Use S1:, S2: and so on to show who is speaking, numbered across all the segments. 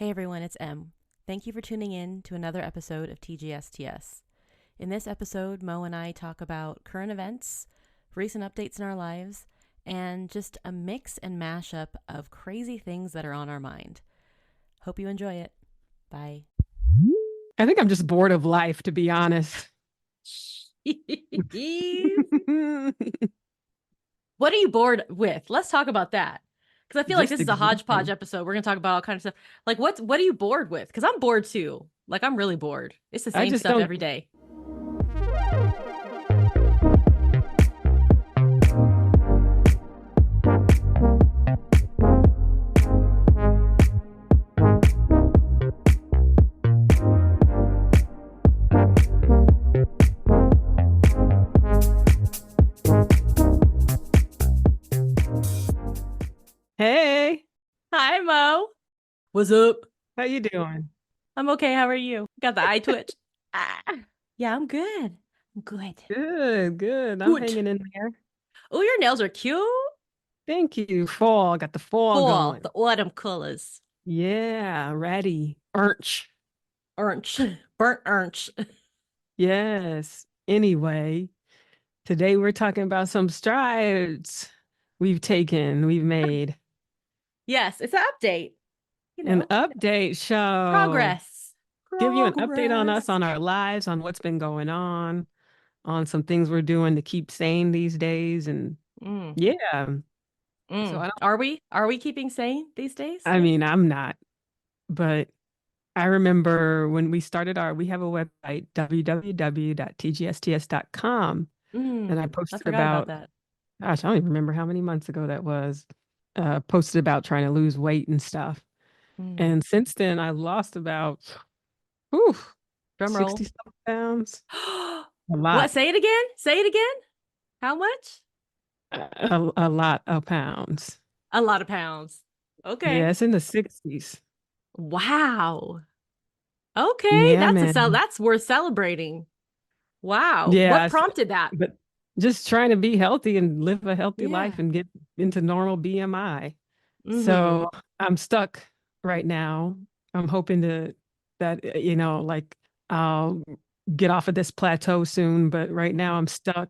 S1: Hey everyone, it's Em. Thank you for tuning in to another episode of TGSTS. In this episode, Mo and I talk about current events, recent updates in our lives, and just a mix and mashup of crazy things that are on our mind. Hope you enjoy it. Bye.
S2: I think I'm just bored of life, to be honest.
S1: What are you bored with? Let's talk about that. Because I feel like
S2: Just
S1: this is a hodgepodge
S2: existing.
S1: episode. We're going to talk about all kinds of stuff. Like, what are you bored with? Because I'm bored too. Like, I'm really bored. It's the
S2: I
S1: same
S2: just
S1: stuff
S2: don't.
S1: every day.
S2: Hey,
S1: Hi, Mo. What's up?
S2: how you doing?
S1: I'm okay. How are you? Got the eye twitch. Ah, yeah, I'm good. I'm good.
S2: Good, good. I'm
S1: Good.
S2: hanging in there.
S1: Oh, your nails are cute.
S2: Thank you. Fall. Got the fall
S1: Fall, the
S2: going.
S1: autumn colors.
S2: Yeah, ready. Orange.
S1: Orange. Burnt orange.
S2: Yes. Anyway, today we're talking about some strides we've made.
S1: Yes, it's an update. You
S2: An
S1: know,
S2: update show.
S1: progress.
S2: Give you an update on us,
S1: Progress.
S2: on our lives, on what's been going on some things we're doing to keep sane these days. And
S1: Mm,
S2: yeah, so
S1: mm. Are we? Are we keeping sane these days?
S2: I mean, I'm not, but I remember when we have a website, www.tgsts.com, and I
S1: I
S2: posted
S1: forgot about
S2: about,
S1: that.
S2: gosh, I don't even remember how many months ago that was, posted about trying to lose weight and stuff.
S1: Mm.
S2: And since then, I lost about, whew,
S1: Drum
S2: 60
S1: roll.
S2: something pounds, a lot,
S1: What? Say it again. Say it again. How much?
S2: a lot of pounds.
S1: A lot of pounds.
S2: Yeah,
S1: Okay.
S2: it's in the 60s.
S1: Wow. Okay,
S2: Yeah, man.
S1: that's worth celebrating. Wow.
S2: Yeah,
S1: What prompted that?
S2: but just trying to be healthy and live a healthy life
S1: Yeah.
S2: and get into normal BMI.
S1: Mm-hmm.
S2: So I'm stuck right now. I'm hoping to that like I'll get off of this plateau soon, but right now I'm stuck.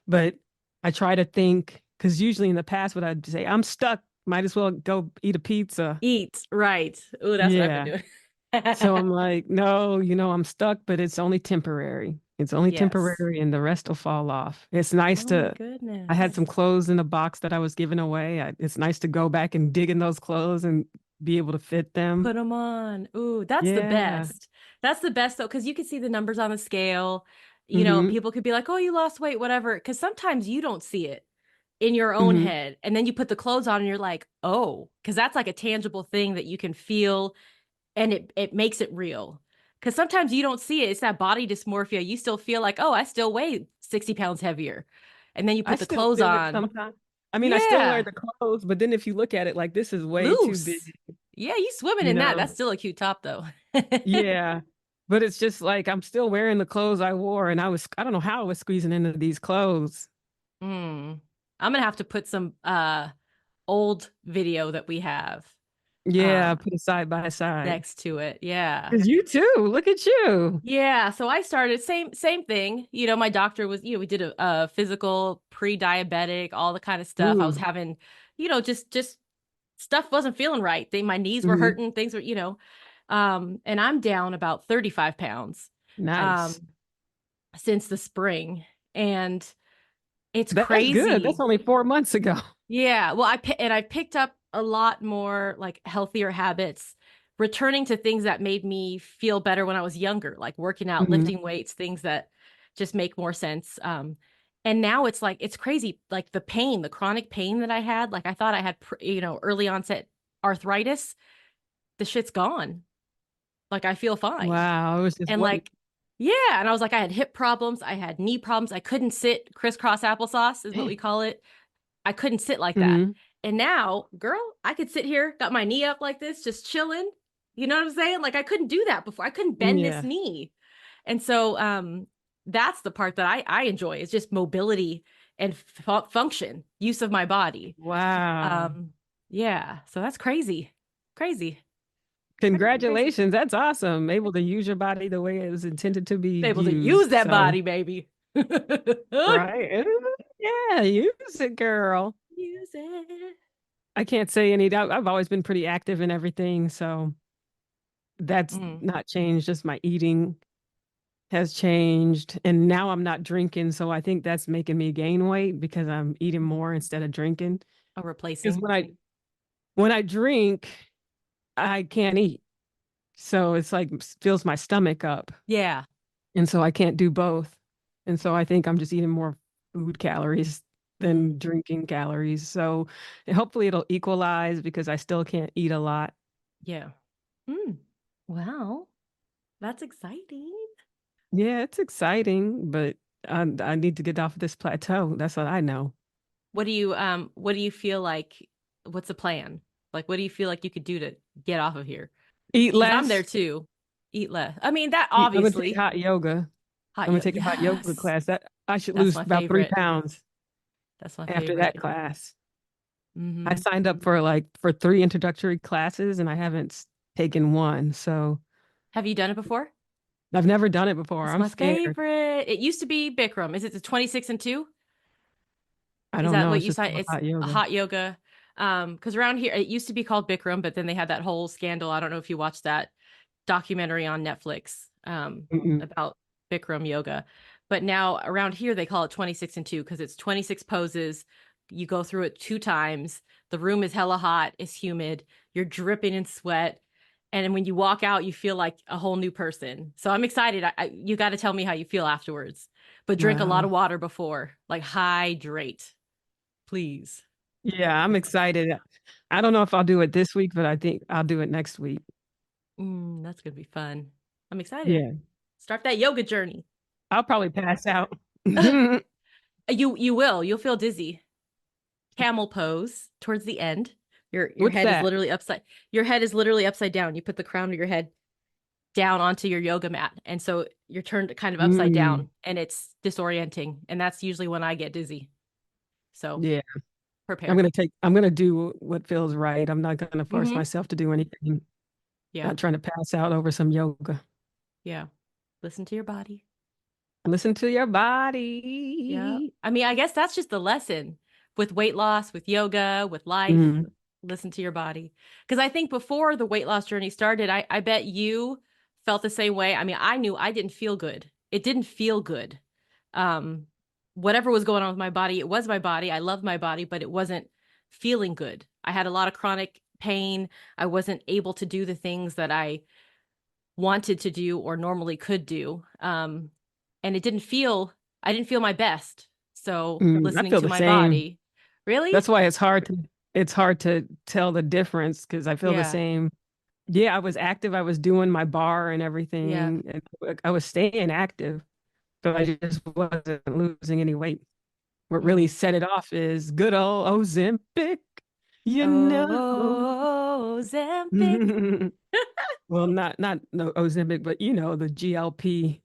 S2: But I try to think because usually in the past, what I'd say, I'm stuck. Might as well go eat a pizza.
S1: Eat. Right. Oh, that's what I've been
S2: Yeah.
S1: doing.
S2: So I'm like, no, I'm stuck, but it's only temporary. It's only
S1: Yes.
S2: temporary and the rest will fall off. It's nice
S1: Oh my
S2: I had
S1: goodness.
S2: some clothes in a box that I was giving away. It's nice to go back and dig in those clothes and be able to fit them.
S1: Put them on. Ooh, that's the
S2: Yeah.
S1: best. That's the best though, because you can see the numbers on the scale. You know,
S2: Mm-hmm.
S1: people could be like, oh, you lost weight, whatever. Because sometimes you don't see it in your own
S2: Mm-hmm.
S1: head. And then you put the clothes on and you're like, oh, because that's like a tangible thing that you can feel and it makes it real. Because sometimes you don't see it. It's that body dysmorphia. You still feel like, oh, I still weigh 60 pounds heavier. And then you
S2: I
S1: put the
S2: still
S1: clothes
S2: feel it
S1: on.
S2: sometimes. I mean, I still wear
S1: Yeah,
S2: the clothes, but then if you look at it, like this is way too big,
S1: loose. Yeah, you swimming
S2: you
S1: in that. That's
S2: know?
S1: still a cute top though.
S2: Yeah. But it's just like I'm still wearing the clothes I wore, and I don't know how I was squeezing into these clothes.
S1: Mm. I'm gonna have to put some old video that we have
S2: Yeah,
S1: uh
S2: put it side by side.
S1: next to it. Yeah.
S2: 'Cause you too. Look at you.
S1: Yeah, so I started same thing. You know, my doctor was, we did a physical, pre-diabetic, all the kind of stuff. I was
S2: Ooh.
S1: having, just stuff wasn't feeling right. My knees were
S2: Hmm.
S1: hurting, things were, and I'm down about 35 pounds
S2: Nice.
S1: um since the spring. And it's
S2: That's good. That's
S1: crazy.
S2: only 4 months ago.
S1: Yeah, well, I picked up a lot more like healthier habits, returning to things that made me feel better when I was younger, like working out,
S2: Hmm.
S1: lifting weights, things that just make more sense. And now it's like it's crazy, like the pain, the chronic pain that I had, like I thought I had, early onset arthritis. The shit's gone. Like I feel fine.
S2: Wow. It was just
S1: And
S2: one.
S1: like, yeah, and I was like, I had hip problems, I had knee problems, I couldn't sit crisscross applesauce is what we call it. I couldn't sit like that.
S2: Hmm.
S1: And now, girl, I could sit here, got my knee up like this, just chilling. You know what I'm saying? Like I couldn't do that before. I couldn't bend this
S2: Yeah.
S1: knee. And so that's the part that I enjoy is just mobility and function, use of my body.
S2: Wow.
S1: Um yeah, so that's crazy. Crazy. Pretty crazy.
S2: Congratulations. That's awesome. Able to use your body the way it was intended to be
S1: Able to
S2: used.
S1: use that
S2: So,
S1: body, baby.
S2: right. Yeah, use it, girl.
S1: Use it.
S2: I can't say any doubt. I've always been pretty active in everything. So that's
S1: Mm.
S2: not changed. Just my eating has changed. And now I'm not drinking. So I think that's making me gain weight because I'm eating more instead of drinking.
S1: A
S2: Because
S1: replacing.
S2: when I drink, I can't eat. So it's like fills my stomach up.
S1: Yeah.
S2: And so I can't do both. And so I think I'm just eating more food calories
S1: Mm.
S2: than drinking calories. So hopefully it'll equalize because I still can't eat a lot.
S1: Yeah. Mm. Wow. That's exciting.
S2: Yeah, it's exciting, but I need to get off this plateau. That's what I know.
S1: What do you feel like what's the plan? Like what do you feel like you could do to get off of here?
S2: Eat
S1: Because I'm there
S2: less.
S1: too. Eat less. I mean, that
S2: I'm gonna take
S1: obviously
S2: hot yoga. I'm
S1: hot
S2: gonna
S1: yoga.
S2: take a hot yoga
S1: Yes.
S2: class. That I should
S1: That's
S2: lose
S1: my
S2: about three
S1: favorite.
S2: pounds
S1: That's my
S2: after that
S1: favorite.
S2: class. I
S1: Mm-hmm.
S2: signed up for 3 introductory classes and I haven't taken one. So
S1: Have you done it before?
S2: I've never done it before.
S1: That's
S2: I'm
S1: my
S2: scared.
S1: favorite. It used to be Bikram. Is it the 26 and 2?
S2: I
S1: Is
S2: don't
S1: that
S2: know.
S1: what
S2: It's
S1: you
S2: just
S1: said?
S2: called
S1: It's
S2: hot
S1: a
S2: yoga.
S1: hot yoga. Because around here it used to be called Bikram, but then they had that whole scandal. I don't know if you watched that documentary on Netflix
S2: Mm-mm.
S1: about Bikram yoga. But now around here they call it 26 and 2 because it's 26 poses. You go through it 2 times. The room is hella hot, it's humid, you're dripping in sweat. And then when you walk out, you feel like a whole new person. So I'm excited. You got to tell me how you feel afterwards. But drink a lot
S2: Wow.
S1: of water before, like hydrate, please.
S2: Yeah, I'm excited. I don't know if I'll do it this week, but I think I'll do it next week.
S1: That's gonna be fun. I'm excited.
S2: Yeah.
S1: Start that yoga journey.
S2: I'll probably pass out.
S1: You will. You'll feel dizzy. Camel pose towards the end. Your
S2: What's
S1: head is
S2: that?
S1: literally upside. Your head is literally upside down. You put the crown of your head down onto your yoga mat, and so you're turned kind of upside
S2: Mm,
S1: down, and it's disorienting. And that's usually when I get dizzy. So
S2: yeah.
S1: prepare.
S2: I'm gonna do what feels right. I'm not gonna force
S1: Mm-hmm.
S2: myself to do anything.
S1: Yeah.
S2: Not trying to pass out over some yoga.
S1: Yeah. Listen to your body.
S2: Listen to your
S1: Yeah.
S2: body.
S1: I mean, I guess that's just the lesson with weight loss, with yoga, with life.
S2: Mm,
S1: Listen to your body. Because I think before the weight loss journey started, I bet you felt the same way. I mean, I knew I didn't feel good. It didn't feel good. Um, Whatever was going on with my body, it was my body. I loved my body, but it wasn't feeling good. I had a lot of chronic pain. I wasn't able to do the things that I wanted to do or normally could do. And I didn't feel my best. So
S2: I
S1: listening
S2: feel
S1: to
S2: the
S1: my
S2: same.
S1: body, really?
S2: That's why it's hard to tell the difference because I feel the
S1: Yeah.
S2: same. Yeah, I was active. I was doing my bar and
S1: Yeah.
S2: everything. And I was staying active, but I just wasn't losing any weight. What really
S1: Mm.
S2: set it off is good old Ozempic, you know.
S1: Oh, Zempic.
S2: Well, not no Ozempic, but the GLP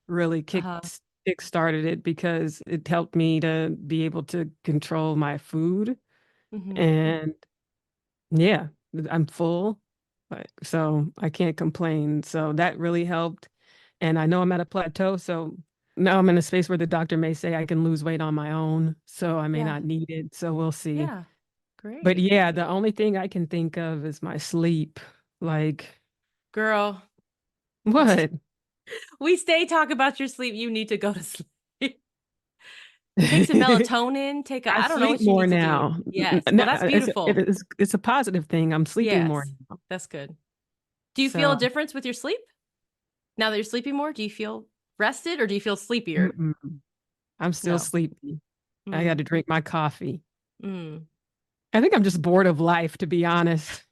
S2: really
S1: Uh-huh.
S2: kick started it because it helped me to be able to control my food.
S1: Hmm.
S2: And yeah, I'm full, so I can't complain. So that really helped. And I know I'm at a plateau, so now I'm in a space where the doctor may say I can lose weight on my own, so I may
S1: Yeah.
S2: not need it. So we'll see.
S1: Yeah.
S2: But
S1: Great.
S2: yeah, the only thing I can think of is my sleep. Like,
S1: Girl,
S2: what?
S1: we stay talk about your sleep. You need to go to sleep. Take some melatonin.
S2: I
S1: I don't know
S2: sleep
S1: what you
S2: more
S1: need to do.
S2: now.
S1: Yes. Well,
S2: No,
S1: that's beautiful.
S2: it's a positive thing. I'm sleeping more
S1: Yes.
S2: now.
S1: That's good. Do you feel a
S2: So
S1: difference with your sleep? Now that you're sleeping more, do you feel rested or do you feel sleepier?
S2: mm-mm, I'm still
S1: No.
S2: sleepy. I got
S1: Mm.
S2: to drink my coffee.
S1: Mm.
S2: I think I'm just bored of life, to be honest.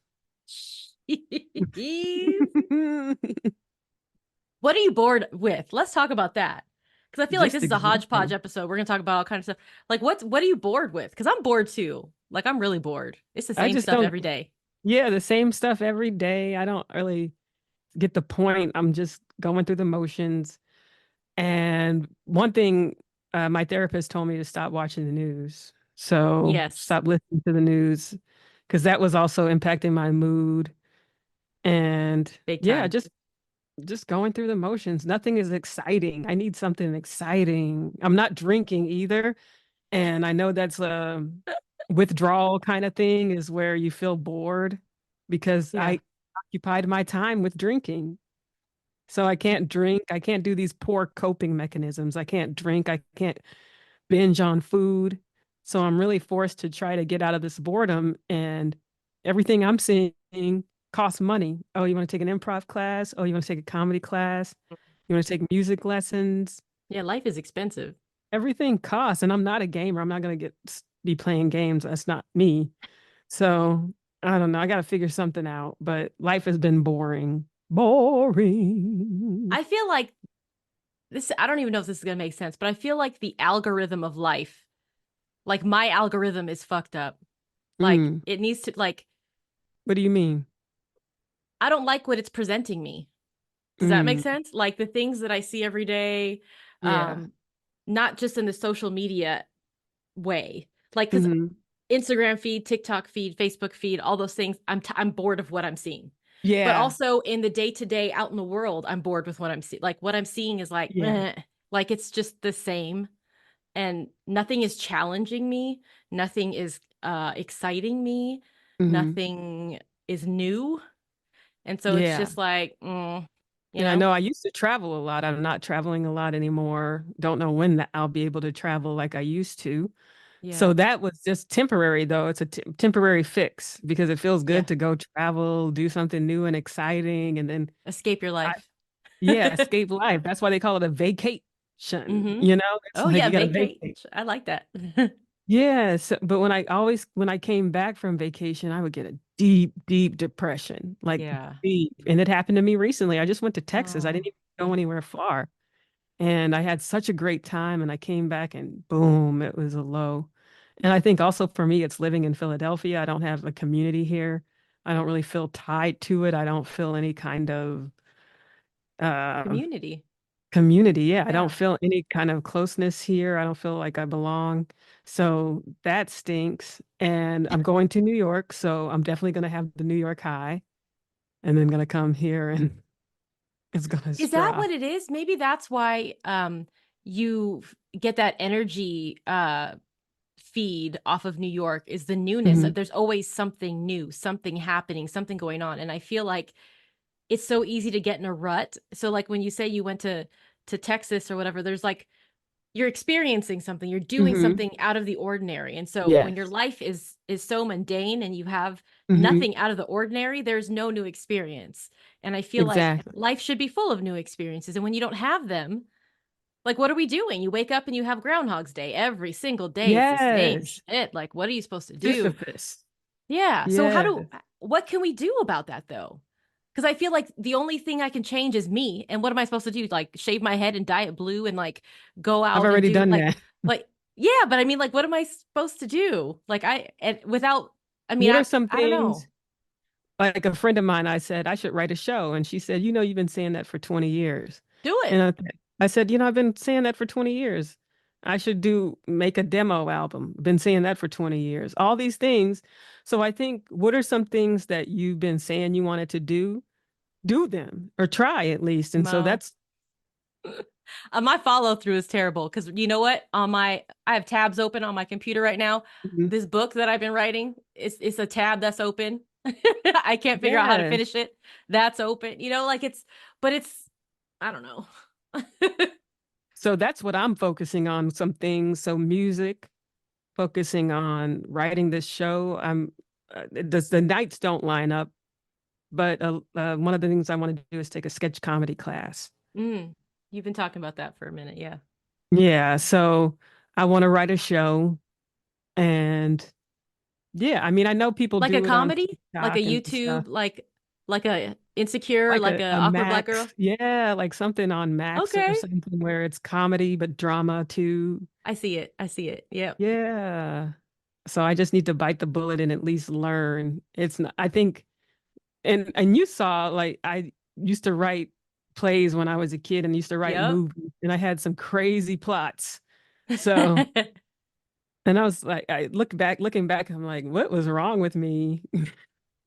S1: What are you bored with? Let's talk about that. Because I feel like
S2: Just
S1: this is a hodgepodge
S2: existing.
S1: episode. We're gonna talk about all kinds of stuff. Like, what are you bored with? Because I'm bored too. Like, I'm really bored. It's the
S2: I
S1: same
S2: just
S1: stuff
S2: don't,
S1: every day.
S2: yeah, the same stuff every day. I don't really get the point. I'm just going through the motions. And one thing my therapist told me to stop watching the news. So
S1: Yes.
S2: stop listening to the news because that was also impacting my mood. And
S1: Big
S2: yeah,
S1: time.
S2: just going through the motions. Nothing is exciting. I need something exciting. I'm not drinking either. And I know that's a withdrawal kind of thing is where you feel bored because
S1: Yeah.
S2: I occupied my time with drinking. So I can't drink. I can't do these poor coping mechanisms. I can't drink. I can't binge on food. So I'm really forced to try to get out of this boredom. And everything I'm seeing costs money. Oh, you want to take an improv class? Oh, you want to take a comedy class? You want to take music lessons?
S1: Yeah, life is expensive.
S2: Everything costs. And I'm not a gamer. I'm not going to be playing games. That's not me. So I don't know. I got to figure something out. But life has been boring. Boring.
S1: I feel like this, I don't even know if this is going to make sense, but I feel like the algorithm of life, like my algorithm is fucked up. Like
S2: Mm.
S1: it needs to, like,
S2: What do you mean?
S1: I don't like what it's presenting me. Does that make
S2: Mm.
S1: sense? Like the things that I see every day,
S2: Yeah.
S1: um, not just in the social media way. Like, because
S2: Hmm.
S1: Instagram feed, TikTok feed, Facebook feed, all those things, I'm bored of what I'm seeing. But
S2: Yeah.
S1: also in the day to day out in the world, I'm bored with what I'm seeing. Like what I'm seeing is like,
S2: Yeah.
S1: like it's just the same, and nothing is challenging me. Nothing is exciting me.
S2: Hmm.
S1: Nothing is new, and so it's
S2: Yeah.
S1: just like, you
S2: Yeah, I
S1: know,
S2: know I used to travel a lot. I'm not traveling a lot anymore. Don't know when that I'll be able to travel like I used to. So
S1: yeah,
S2: that was just temporary, though. It's a temporary fix because it feels
S1: yeah,
S2: good to go travel, do something new and exciting, and then
S1: escape your
S2: I,
S1: life.
S2: yeah, escape life. That's why they call it a vacation.
S1: Mm-hmm.
S2: You know, it's
S1: Oh
S2: like
S1: yeah,
S2: you got to
S1: vacate.
S2: vacate.
S1: I like that.
S2: Yes, but when I came back from vacation, I would get a deep, deep depression, like
S1: Yeah.
S2: deep. And it happened to me recently. I just went to Texas. I
S1: Oh,
S2: didn't even go
S1: yeah.
S2: anywhere far. And I had such a great time and I came back and boom, it was a low. And I think also for me, it's living in Philadelphia. I don't have a community here. I don't really feel tied to it. I don't feel any kind of uh
S1: Community.
S2: community. Yeah, I don't
S1: Yeah.
S2: feel any kind of closeness here. I don't feel like I belong. So that stinks. And I'm going to New York, so I'm definitely going to have the New York high and then going to come here and it's going to
S1: Is that what
S2: drop.
S1: it is? Maybe that's why you get that energy feed off of New York, is the newness.
S2: Mhm.
S1: There's always something new, something happening, something going on. And I feel like it's so easy to get in a rut. So like when you say you went to Texas or whatever, there's like you're experiencing something, you're doing
S2: Mhm.
S1: something out of the ordinary. And so when your
S2: Yes.
S1: life is so mundane and you have
S2: Mhm.
S1: nothing out of the ordinary, there's no new experience. And I feel like
S2: Exactly.
S1: life should be full of new experiences. And when you don't have them, like what are we doing? You wake up and you have Groundhog's Day every single day. It's the same
S2: Yes.
S1: shit. Like what are you supposed to do?
S2: Sisyphus.
S1: Yeah. So
S2: Yeah.
S1: what can we do about that though? Because I feel like the only thing I can change is me. And what am I supposed to do? Like shave my head and dye it blue and like go
S2: I've
S1: out and
S2: already
S1: do
S2: done that.
S1: like yeah, but I mean like what am I supposed to do? Like I and without I mean
S2: What are some
S1: I don't
S2: things
S1: know.
S2: like a friend of mine, I said, I should write a show. And she said, you've been saying that for 20 years.
S1: Do
S2: And
S1: it.
S2: I said, I've been saying that for 20 years. I should make a demo album. Been saying that for 20 years. All these things. So I think, what are some things that you've been saying you wanted to do? Do them or try at least. And so
S1: Mo.
S2: that's,
S1: My follow through is terrible because you know what? I have tabs open on my computer right now.
S2: Mhm.
S1: This book that I've been writing, it's a tab that's open. I can't figure out how to
S2: Yes.
S1: finish it. That's open. You know, like but it's I don't know.
S2: So that's what I'm focusing on, some things. So music, focusing on writing this show. The nights don't line up, but one of the things I want to do is take a sketch comedy class.
S1: Mm, you've been talking about that for a minute, yeah.
S2: Yeah, so I want to write a show, and yeah, I mean, I know people
S1: Like a
S2: do it on
S1: comedy, like a
S2: TikTok and stuff,
S1: YouTube, like a Insecure, like a
S2: a
S1: Awkward Black Girl.
S2: Max, yeah, like something on Max or
S1: Okay,
S2: something where it's comedy but drama too.
S1: I see it. I see it. Yep.
S2: Yeah. So I just need to bite the bullet and at least learn. It's not, I think, and you saw like I used to write plays when I was a kid and used to write
S1: Yep.
S2: movies and I had some crazy plots. So, and I was like, looking back, I'm like, what was wrong with me?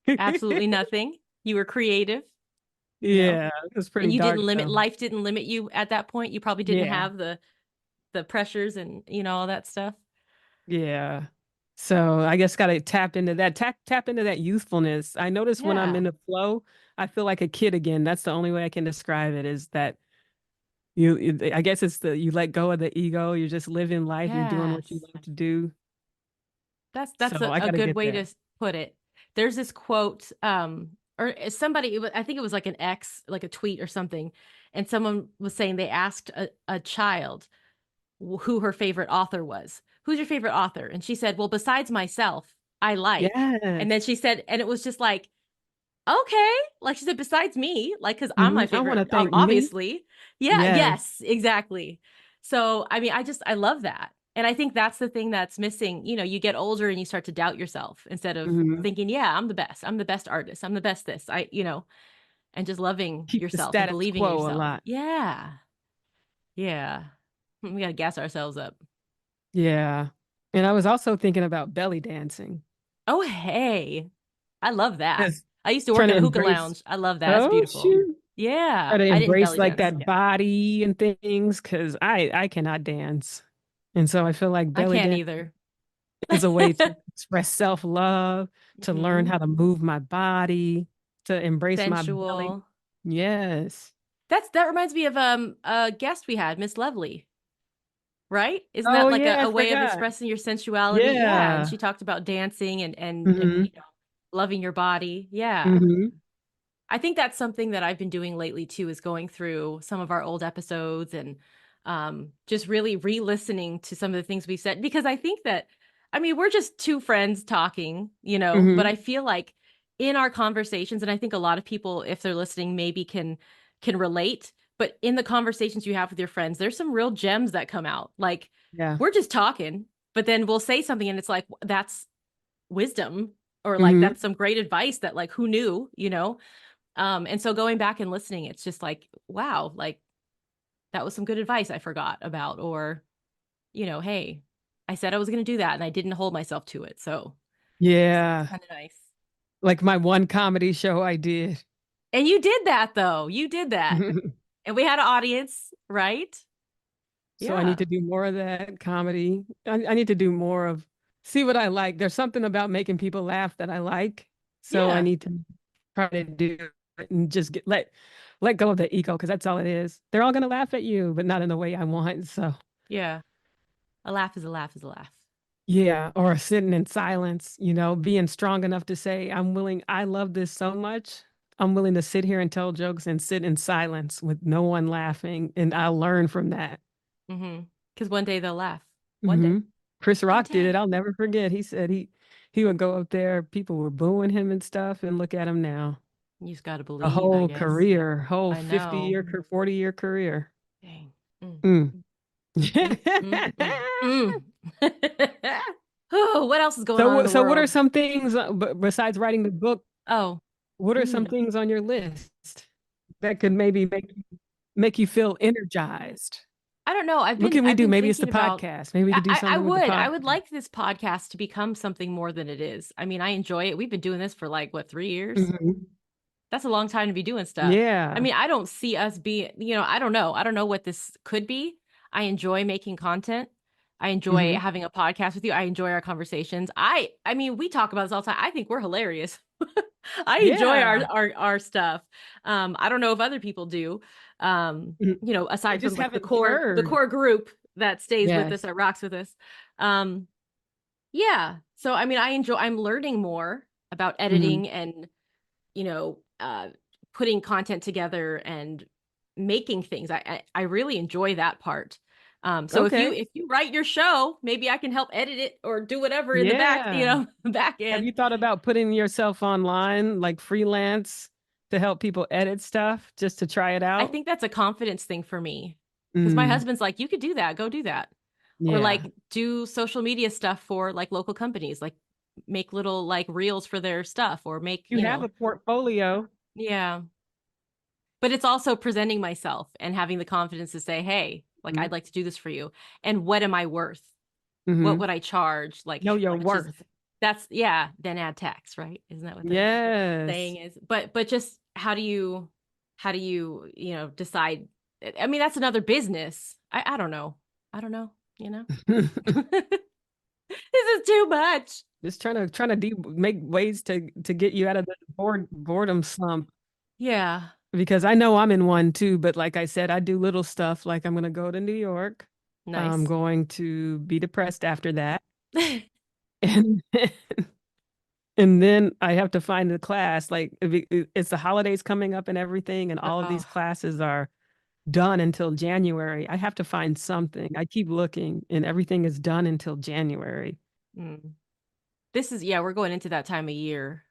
S1: Absolutely nothing. You were creative, you know,
S2: Yeah, it was
S1: and
S2: pretty
S1: you didn't
S2: dark
S1: limit,
S2: though.
S1: life didn't limit you at that point. You probably didn't
S2: Yeah.
S1: have the pressures and, all that stuff.
S2: Yeah. So I guess gotta tap into that, tap into that youthfulness. I notice when I'm
S1: Yeah.
S2: in the flow, I feel like a kid again. That's the only way I can describe it is that I guess it's you let go of the ego. You're just living life. You're doing what you
S1: Yes.
S2: love to do.
S1: That's
S2: So I
S1: a
S2: gotta
S1: good
S2: get
S1: way to
S2: that.
S1: put it. There's this quote, or somebody, I think it was like an X, like a tweet or something, and someone was saying they asked a child who her favorite author was. Who's your favorite author? And she said, well, besides myself, I like. And
S2: Yes.
S1: then she said, and it was just like, okay, like she said, besides me, like, because I'm my
S2: I want
S1: favorite,
S2: to thank me.
S1: obviously. Yeah,
S2: Yes.
S1: yes, exactly. So, I mean, I love that. And I think that's the thing that's missing. You get older and you start to doubt yourself instead of
S2: Mhm.
S1: thinking, yeah, I'm the best. I'm the best artist. I'm the best this. And just loving
S2: Keep the
S1: yourself and
S2: status
S1: believing in
S2: quo a
S1: yourself.
S2: lot.
S1: Yeah. Yeah. We got to gas ourselves up.
S2: Yeah. And I was also thinking about belly dancing.
S1: Oh, hey. I love that.
S2: Yes.
S1: I used to work
S2: Trying
S1: in
S2: to
S1: a hookah
S2: embrace,
S1: lounge. I love that. It's
S2: oh
S1: beautiful.
S2: shoot. Try
S1: Yeah.
S2: to
S1: I didn't
S2: embrace
S1: belly
S2: like
S1: dance.
S2: that
S1: Yeah.
S2: body and things because I cannot dance. And so I feel like
S1: I
S2: belly
S1: can't
S2: dance
S1: either.
S2: is a way to express self-love, to learn
S1: Hmm.
S2: how to move my body, to embrace my belly.
S1: Sensual.
S2: Yes.
S1: That reminds me of a guest we had, Miss Lovely, right? Isn't that
S2: Oh
S1: like
S2: yeah, I
S1: a way of
S2: forgot.
S1: expressing your sensuality? Yeah. And
S2: Yeah.
S1: she talked about dancing and
S2: Hmm.
S1: loving your body. Yeah.
S2: Hmm.
S1: I think that's something that I've been doing lately too, is going through some of our old episodes and just really re-listening to some of the things we said, because I think that, I mean, we're just two friends talking, but
S2: Hmm.
S1: I feel like in our conversations, and I think a lot of people, if they're listening, maybe can relate, but in the conversations you have with your friends, there's some real gems that come out. Like,
S2: Yeah.
S1: we're just talking, but then we'll say something and it's like, that's wisdom, or like
S2: Hmm.
S1: that's some great advice that, like, who knew. And so going back and listening, it's just like, wow, like that was some good advice I forgot about, or, hey, I said I was going to do that and I didn't hold myself to it. So it's
S2: Yeah.
S1: kind of nice.
S2: Like my one comedy show I did.
S1: And you did that though. You did that. And we had an audience, right?
S2: So I need
S1: Yeah.
S2: to do more of that comedy. I need to do more of see what I like. There's something about making people laugh that I like. So I
S1: Yeah.
S2: need to try to do it and just let go of the ego because that's all it is. They're all gonna laugh at you, but not in the way I want. So
S1: Yeah. A laugh is a laugh is a laugh.
S2: yeah, or sitting in silence, being strong enough to say, I love this so much. I'm willing to sit here and tell jokes and sit in silence with no one laughing, and I'll learn from that.
S1: Mm-hmm. Because one day they'll laugh. One
S2: Hmm.
S1: day.
S2: Chris
S1: One
S2: Rock did it.
S1: day.
S2: I'll never forget. He said he would go up there, people were booing him and stuff, and look at him now.
S1: You just got to
S2: A
S1: believe, I
S2: whole
S1: guess.
S2: career, whole
S1: I know.
S2: 50-year, 40-year career.
S1: Dang. Mm,
S2: Mm.
S1: mm, mm, mm, mm. Oh, what else is going on in
S2: So,
S1: the
S2: so what are
S1: world?
S2: some things besides writing the book?
S1: Oh,
S2: What are some
S1: mm,
S2: things on your list that could maybe make you feel energized?
S1: I don't know. I've
S2: What
S1: been
S2: can we
S1: I've
S2: do?
S1: been
S2: Maybe it's the
S1: thinking about.
S2: podcast. Maybe we could do
S1: I
S2: something with the
S1: would I
S2: podcast.
S1: would like this podcast to become something more than it is. I mean, I enjoy it. We've been doing this for like what, 3 years?
S2: Mhm.
S1: That's a long time to be doing stuff. I
S2: Yeah.
S1: mean, I don't see us being, I don't know. I don't know what this could be. I enjoy making content. I enjoy
S2: Hmm.
S1: having a podcast with you. I enjoy our conversations. I mean, we talk about this all the time. I think we're hilarious. I enjoy
S2: Yeah.
S1: our stuff. I don't know if other people do.
S2: Mhm. They
S1: Aside from
S2: just
S1: like the
S2: haven't
S1: core the
S2: heard.
S1: core group that stays with us,
S2: Yes.
S1: that rocks with us. Um, yeah. So I mean, I'm learning more about
S2: Hmm.
S1: editing and you know, uh, putting content together and making things. I really enjoy that part. So if you
S2: Okay.
S1: if you write your show, maybe I can help edit it or do whatever in the back,
S2: Yeah.
S1: back
S2: Have
S1: end.
S2: you thought about putting yourself online, like freelance, to help people edit stuff just to try it
S1: I
S2: out?
S1: think that's a confidence thing for me, because my
S2: Mm.
S1: husband's like, you could do that, go do that, or
S2: Yeah.
S1: like do social media stuff for like local companies, like make little like reels for their stuff, or make
S2: You have a portfolio.
S1: yeah. But it's also presenting myself and having the confidence to say, hey, like,
S2: Mm-hmm.
S1: I'd like to do this for you. And what am I worth? What
S2: Mm-hmm.
S1: would I charge?
S2: Know your
S1: Just
S2: worth.
S1: That's yeah, then add tax, right? Isn't that what the
S2: Yes.
S1: saying is? But just how do you know, decide? I mean, that's another business. I don't know. I don't know, you know. This is too much.
S2: Just trying to make ways to get you out of the boredom slump.
S1: Yeah.
S2: Because I know I'm in one too, but like I said, I do little stuff like I'm gonna go to New York. I'm
S1: Nice.
S2: going to be depressed after that. And and then I have to find the class. Like it's the holidays coming up and everything, and all of these
S1: Oh,
S2: classes are done until January. I have to find something. I keep looking, and everything is done until January.
S1: mm. This is yeah, we're going into that time of year.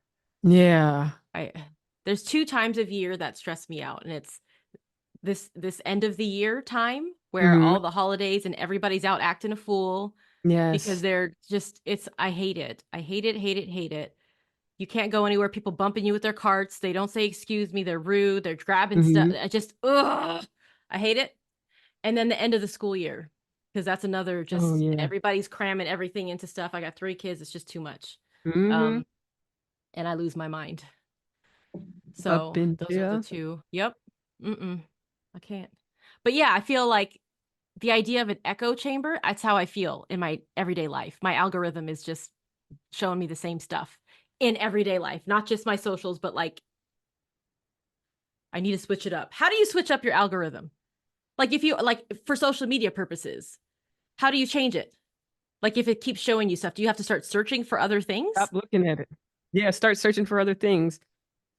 S2: Yeah.
S1: I there's two times of year that stress me out, and it's this end of the year time where
S2: Hmm.
S1: all the holidays and everybody's out acting a fool because
S2: Yes.
S1: they're just it's I hate it. I hate it, hate it, hate it. You can't go anywhere. People bumping you with their carts. They don't say excuse me. They're rude. They're grabbing stuff.
S2: Hmm.
S1: I just ugh. I hate it. And then the end of the school year. Because that's another
S2: Oh
S1: just
S2: yeah.
S1: everybody's cramming everything into stuff. I got 3 kids. It's just too much.
S2: Hmm.
S1: Um, and I lose my mind.
S2: Up
S1: So those are the
S2: into.
S1: two. Yep. Mm-mm. I can't. But yeah, I feel like the idea of an echo chamber, that's how I feel in my everyday life. My algorithm is just showing me the same stuff in everyday life, not just my socials, but like I need to switch it up. How do you switch up your algorithm? Like if you like for social media purposes, how do you change it? Like if it keeps showing you stuff, do you have to start searching for other things?
S2: Stop looking at it. Yeah, start searching for other things.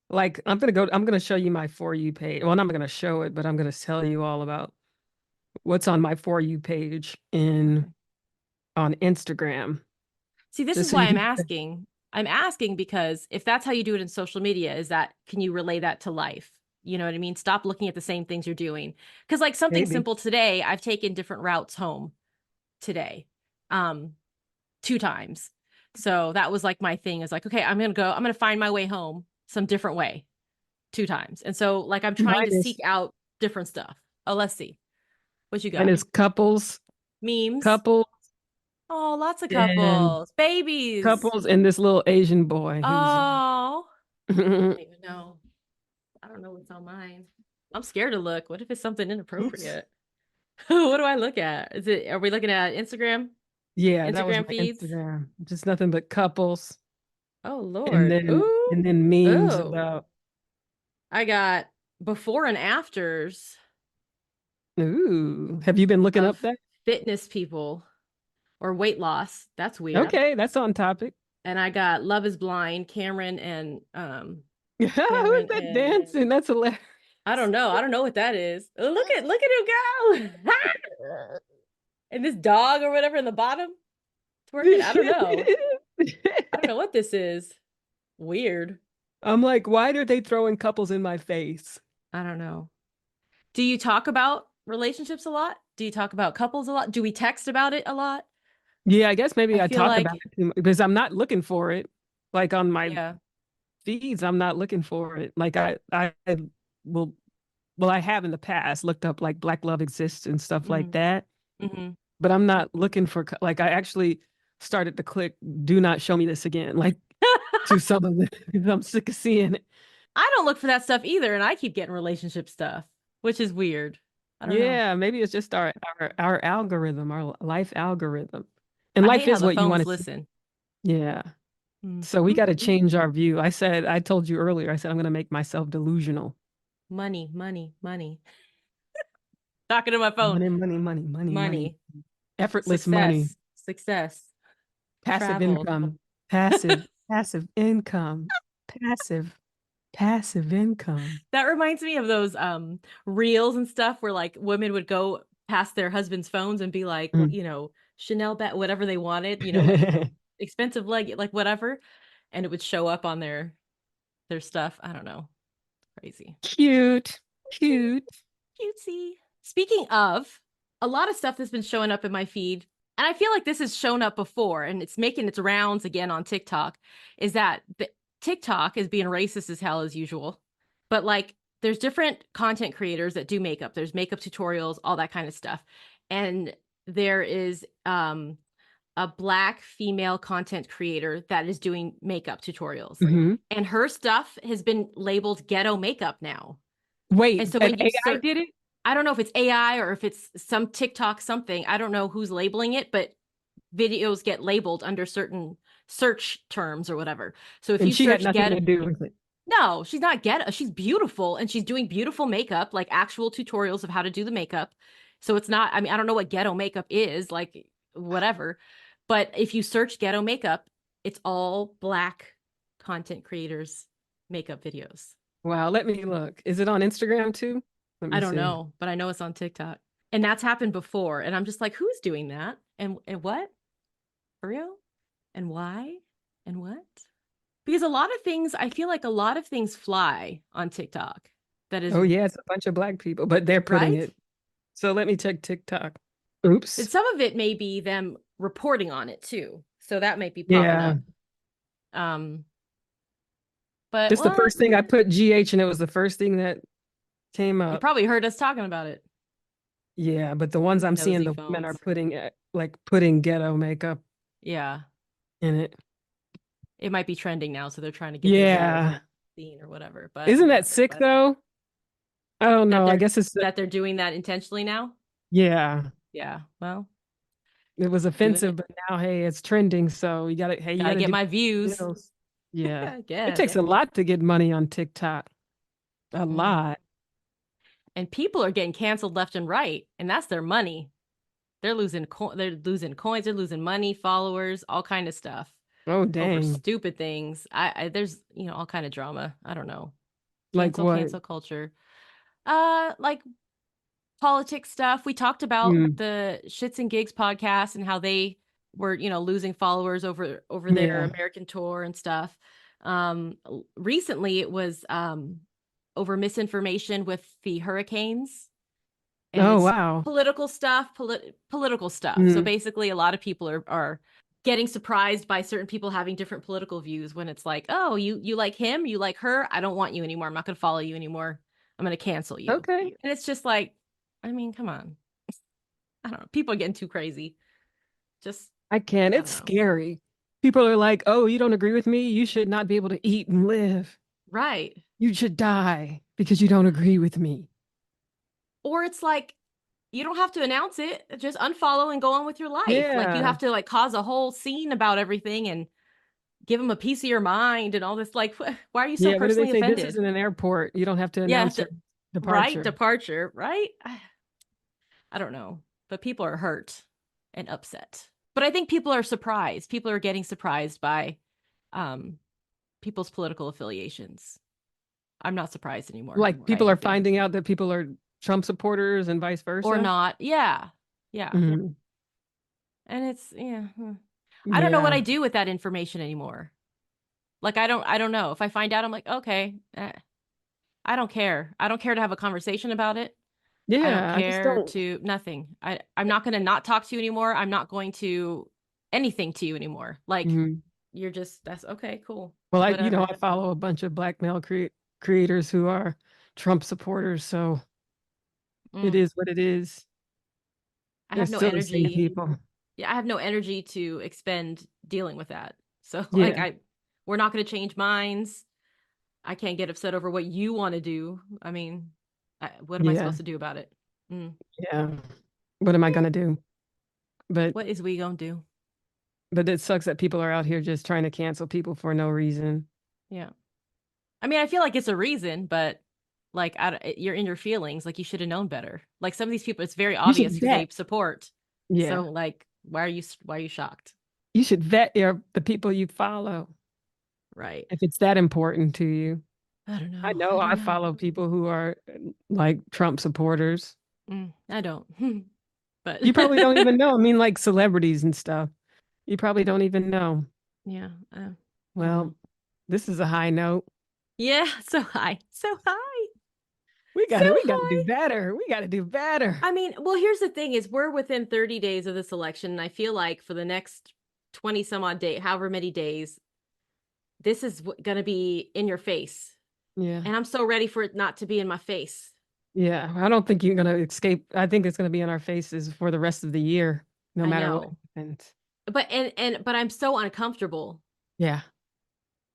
S2: Like I'm gonna show you my For You page. Well, I'm not gonna show it, but I'm gonna tell you all about what's on my For You page in
S1: Okay.
S2: on Instagram.
S1: See, this
S2: Just
S1: is
S2: so
S1: why
S2: you
S1: I'm
S2: can
S1: asking. I'm asking because if that's how you do it in social media, is that can you relay that to life? You know what I mean? Stop looking at the same things you're doing. Because like something
S2: maybe.
S1: simple today, I've taken different routes home today. Um, 2 times. So that was like my thing is like, okay, I'm gonna find my way home some different way 2 times. And so like I'm trying
S2: Mine
S1: to seek
S2: is
S1: out different stuff. Oh, let's see. What you
S2: mine
S1: got?
S2: is
S1: Memes.
S2: couple
S1: Oh, lots of
S2: and
S1: couples. Babies.
S2: couples and this little Asian boy who's
S1: Oh, I don't even know. I don't know what's on mine. I'm scared to look. What if it's something
S2: oops.
S1: inappropriate? What do I look at? Are we looking at Instagram?
S2: Yeah, that was
S1: Instagram
S2: my
S1: feeds?
S2: Instagram. Just nothing but couples
S1: Oh
S2: and
S1: Lord.
S2: then
S1: Ooh.
S2: and then memes
S1: Oh.
S2: about
S1: I got before and afters
S2: ooh. Have you been looking
S1: of
S2: up that?
S1: fitness people or weight loss. That's weird.
S2: Okay, that's on topic.
S1: And I got Love is Blind,
S2: Who is
S1: Cameron
S2: that
S1: and
S2: dancing? That's hilarious.
S1: I don't know. I don't know what that is. Look at him go. And this dog or whatever in the bottom twerking. I don't know. I don't know what this is. Weird.
S2: I'm like, why are they throwing couples in my face?
S1: I don't know. Do you talk about relationships a lot? Do you talk about couples a lot? Do we text about it a lot?
S2: Yeah, I guess
S1: I
S2: maybe I
S1: feel
S2: talk about
S1: like,
S2: it too much because I'm not looking for it. Like on my
S1: yeah.
S2: feeds, I'm not looking for it. Like I will, well, I have in the past looked up like Black Love Exists and stuff like
S1: Mm-hmm.
S2: that,
S1: Mm-hmm.
S2: but I'm not looking for like I actually started to click "Do not show me this again," like to some of it because I'm sick of seeing it.
S1: I don't look for that stuff either, and I keep getting relationship stuff, which is weird. I don't know.
S2: Yeah, maybe it's just our algorithm, our life algorithm, and
S1: I
S2: life
S1: hate how
S2: is
S1: the
S2: what you want
S1: phones
S2: to see.
S1: listen.
S2: Yeah.
S1: Mm.
S2: So we got to
S1: Mm.
S2: change our view. I told you earlier, I said I'm going to make myself delusional.
S1: Money, money, money. Talking to my phone.
S2: Money, money, money, money, money.
S1: Money,
S2: Effortless money,
S1: success, success,
S2: passive
S1: travel.
S2: income, passive income, passive, passive income.
S1: That reminds me of those reels and stuff where like women would go past their husband's phones and be like,
S2: Mm.
S1: you know, Chanel bag, whatever they wanted, you know, like expensive leg, like whatever, and it would show up on their stuff. I don't know. Crazy.
S2: Cute, cute.
S1: Cutesy. Speaking of, a lot of stuff that's been showing up in my feed, and I feel like this has shown up before and it's making its rounds again on TikTok, is that TikTok is being racist as hell as usual. But like there's different content creators that do makeup. There's makeup tutorials, all that kind of stuff. And there is a black female content creator that is doing makeup tutorials.
S2: Mhm.
S1: And her stuff has been labeled ghetto makeup now.
S2: Wait,
S1: And so
S2: an
S1: when you
S2: AI
S1: search,
S2: did it?
S1: I don't know if it's AI or if it's some TikTok something. I don't know who's labeling it, but videos get labeled under certain search terms or whatever. So if
S2: And
S1: you
S2: she had
S1: search
S2: nothing
S1: ghetto,
S2: to do with it.
S1: no, she's not ghetto. She's beautiful and she's doing beautiful makeup, like actual tutorials of how to do the makeup. So it's not, I mean, I don't know what ghetto makeup is, like whatever. But if you search ghetto makeup, it's all black content creators makeup videos.
S2: Wow, let me look. Is it on Instagram too? Let
S1: I
S2: me
S1: don't
S2: see.
S1: know, but I know it's on TikTok. And that's happened before. And I'm just like, who's doing that? And what? For real? And why? And what? Because a lot of things, I feel like a lot of things fly on TikTok. That is
S2: Oh yeah, it's a bunch of black people, but they're putting
S1: right.
S2: it. So let me check TikTok.
S1: And
S2: Oops.
S1: some of it may be them reporting on it too. So that might be popping
S2: Yeah.
S1: up. Um, but
S2: Just the
S1: well,
S2: first thing I put GH and it was the first thing that came
S1: you
S2: up.
S1: probably heard us talking about it.
S2: Yeah, but the ones I'm seeing,
S1: Nosy
S2: the women are
S1: phones.
S2: putting like putting ghetto makeup
S1: Yeah.
S2: in it.
S1: It might be trending now, so they're trying to get their videos
S2: Yeah.
S1: like seen or whatever. But
S2: Isn't that sick
S1: but
S2: though? I don't
S1: that
S2: know. I guess it's
S1: they're doing that intentionally now.
S2: yeah.
S1: Yeah. Well,
S2: It was
S1: doing
S2: offensive,
S1: it.
S2: but now hey, it's trending. So you
S1: Gotta
S2: gotta
S1: get
S2: do
S1: my views.
S2: bills. Yeah.
S1: I
S2: It
S1: guess.
S2: takes a lot to get money on TikTok. A
S1: Mm.
S2: lot.
S1: And people are getting canceled left and right, and that's their money. They're losing coins, they're losing money, followers, all kind of stuff
S2: Oh
S1: over
S2: dang.
S1: stupid things. I there's all kind of drama. I don't know.
S2: Like what?
S1: Cancel culture. Like politics stuff. We talked about
S2: Mm,
S1: the Shits and Gigs podcast and how they were, losing followers over their
S2: yeah.
S1: American tour and stuff. Recently it was over misinformation with the hurricanes, and
S2: Oh
S1: it's
S2: wow.
S1: political stuff, political stuff. So
S2: Mm,
S1: basically a lot of people are getting surprised by certain people having different political views when it's like, oh, you like him, you like her, I don't want you anymore, I'm not going to follow you anymore, I'm going to cancel you.
S2: okay.
S1: And it's just like, I mean, come on. I don't know, people are getting too crazy. Just,
S2: I can.
S1: I
S2: It's
S1: don't know.
S2: scary. People are like, oh, you don't agree with me? You should not be able to eat and live.
S1: Right.
S2: You should die because you don't agree with me.
S1: Or it's like, you don't have to announce it, just unfollow and go on with your life. Like you
S2: Yeah.
S1: have to like cause a whole scene about everything and give them a piece of your mind and all this. Like, why are you so
S2: Yeah. What do they
S1: personally
S2: say? This
S1: offended?
S2: isn't an airport. You don't have to
S1: Yeah,
S2: announce your
S1: right,
S2: departure.
S1: departure, right. I don't know, but people are hurt and upset. But I think people are surprised. People are getting surprised by um, people's political affiliations. I'm not surprised anymore.
S2: Like
S1: I
S2: people are
S1: think,
S2: finding out that people are Trump supporters and vice
S1: or
S2: versa.
S1: not. Yeah, yeah.
S2: Mhm.
S1: And it's yeah. I don't know what
S2: Yeah.
S1: I do with that information anymore. Like I don't know. If I find out, I'm like, okay, I don't care. I don't care to have a conversation about it. I don't
S2: Yeah. I just
S1: care
S2: don't.
S1: to nothing. I'm not going to not talk to you anymore. I'm not going to anything to you anymore. Like
S2: Mhm.
S1: you're just that's okay, cool.
S2: Well,
S1: Whatever.
S2: I follow a bunch of black male creators who are Trump supporters. So it
S1: Mm,
S2: is what it is.
S1: I
S2: They're
S1: have no
S2: still the same
S1: energy.
S2: people.
S1: Yeah, I have no energy to expend dealing with that. So like
S2: Yeah.
S1: we're not going to change minds. I can't get upset over what you want to do. I mean, what am I
S2: Yeah.
S1: supposed to do about it? Mm.
S2: Yeah. What am I gonna do? But
S1: What is we gonna do?
S2: it sucks that people are out here just trying to cancel people for no reason.
S1: Yeah. I mean, I feel like it's a reason, but like you're in your feelings. Like you should have known better. Like some of these people, it's very
S2: You
S1: obvious
S2: should
S1: who they
S2: vet.
S1: support. So
S2: Yeah.
S1: like, why are you shocked?
S2: You should vet the people you follow
S1: Right.
S2: if it's that important to you.
S1: I don't
S2: I
S1: know. I
S2: know
S1: don't
S2: I
S1: know.
S2: follow people who are like Trump supporters.
S1: I don't. But
S2: You probably don't even know. I mean, like celebrities and stuff. You probably don't even know.
S1: yeah, I don't know.
S2: Well, this is a high note.
S1: Yeah, so high, so high, so
S2: We gotta do
S1: high.
S2: better. We gotta do better.
S1: I mean, well, here's the thing: is we're within 30 days of this election, and I feel like for the next 20 some odd day, however many days, this is going to be in your face.
S2: Yeah.
S1: And I'm so ready for it not to be in my face.
S2: Yeah. I don't think you're gonna escape. I think it's gonna be in our faces for the rest of the year, no
S1: I
S2: matter what
S1: know.
S2: happens.
S1: but I'm so uncomfortable.
S2: Yeah.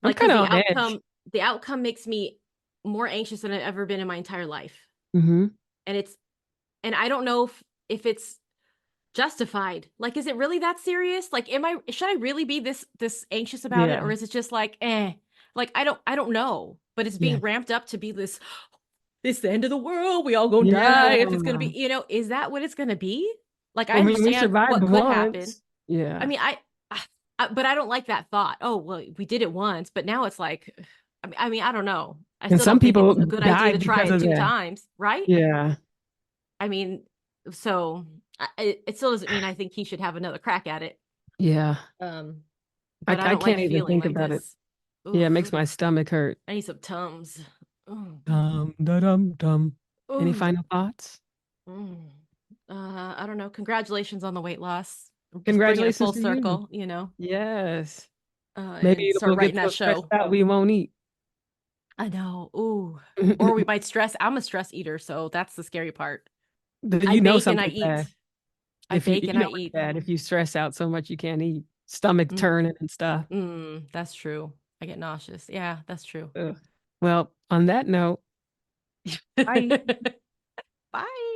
S2: I'm
S1: Like, because
S2: kind of on edge.
S1: the outcome makes me more anxious than I've ever been in my entire life.
S2: Hmm.
S1: And I don't know if it's justified. Like, is it really that serious? Like, should I really be this anxious about it? Or
S2: Yeah.
S1: is it just like, like, I don't know, but it's
S2: Yeah.
S1: being ramped up to be this the end of the world. We all gonna die
S2: Yeah.
S1: if it's gonna be, is that what it's gonna be? Like, I
S2: I mean, we
S1: understand
S2: survived
S1: what could happen.
S2: once.
S1: I
S2: Yeah.
S1: mean, but I don't like that thought. Oh, well, we did it once, but now it's like, I mean, I don't know. I
S2: And
S1: still
S2: some
S1: don't think
S2: people
S1: it's a good idea to
S2: died
S1: try
S2: because
S1: it
S2: of
S1: two
S2: that.
S1: times, right?
S2: Yeah.
S1: I mean, so it still doesn't mean I think he should have another crack at it.
S2: Yeah.
S1: Um,
S2: I,
S1: but I
S2: I
S1: don't like
S2: can't even
S1: feeling
S2: think
S1: like
S2: about it.
S1: this.
S2: Yeah, it
S1: Oof.
S2: makes my stomach hurt.
S1: I need some Tums. Mm.
S2: Da dum dum. Any
S1: Ooh.
S2: final thoughts?
S1: Mm. I don't know. Congratulations on the weight loss. Just bringing it
S2: Congratulations
S1: full
S2: to you.
S1: circle,
S2: Yes. Maybe
S1: and start
S2: we'll get
S1: writing that
S2: so stressed
S1: show.
S2: out we won't eat.
S1: I know. Ooh. Or we might stress. I'm a stress eater, so that's the scary part. I
S2: You know
S1: bake and I
S2: something bad.
S1: eat. I
S2: If you
S1: bake and
S2: you
S1: I
S2: know it's
S1: eat.
S2: bad if you stress out so much you can't eat, stomach
S1: Mm,
S2: turning and stuff.
S1: that's true. I get nauseous. Yeah, that's true.
S2: Ugh. Well, on that note, bye.
S1: Bye.